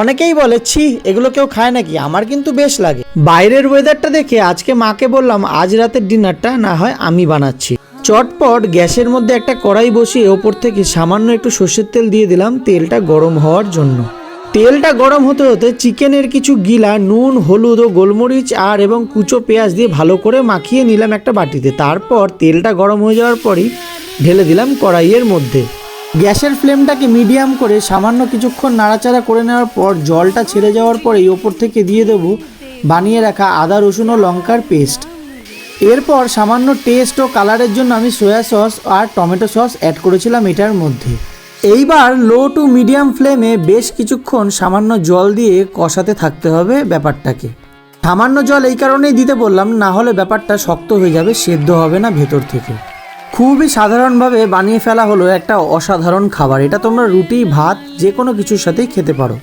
অনেকেই বলে ছি এগুলো কেউ খায় নাকি, আমার কিন্তু বেশ লাগে। বাইরের ওয়েদারটা দেখে আজকে মাকে বললাম আজ রাতের ডিনারটা না হয় আমি বানাচ্ছি। চটপট গ্যাসের মধ্যে একটা কড়াই বসিয়ে ওপর থেকে সামান্য একটু সর্ষের তেল দিয়ে দিলাম তেলটা গরম হওয়ার জন্য। তেলটা গরম হতে হতে চিকেনের কিছু গিলা নুন, হলুদ ও গোলমরিচ এবং কুচো পেঁয়াজ দিয়ে ভালো করে মাখিয়ে নিলাম একটা বাটিতে। তারপর তেলটা গরম হয়ে যাওয়ার পরই ঢেলে দিলাম কড়াইয়ের মধ্যে। গ্যাসের ফ্লেমটাকে মিডিয়াম করে সামান্য কিছুক্ষণ নাড়াচাড়া করে নেওয়ার পর জলটা ছেড়ে যাওয়ার পরেই ওপর থেকে দিয়ে দেবো বানিয়ে রাখা আদা, রসুন ও লঙ্কার পেস্ট। এরপর সামান্য টেস্ট ও কালারের জন্য আমি সয়া সস আর টমেটো সস অ্যাড করেছিলাম এটার মধ্যে। এইবার লো টু মিডিয়াম ফ্লেমে বেশ কিছুক্ষণ সামান্য জল দিয়ে কষাতে থাকতে হবে ব্যাপারটাকে। সামান্য জল এই কারণেই দিতে বললাম, না হলে ব্যাপারটা শক্ত হয়ে যাবে, সেদ্ধ হবে না ভেতর থেকে। খুবই সাধারণভাবে বানিয়ে ফেলা হলো একটা অসাধারণ খাবার। এটা তোমরা রুটি, ভাত যে কোনো কিছুর সাথেই খেতে পারো।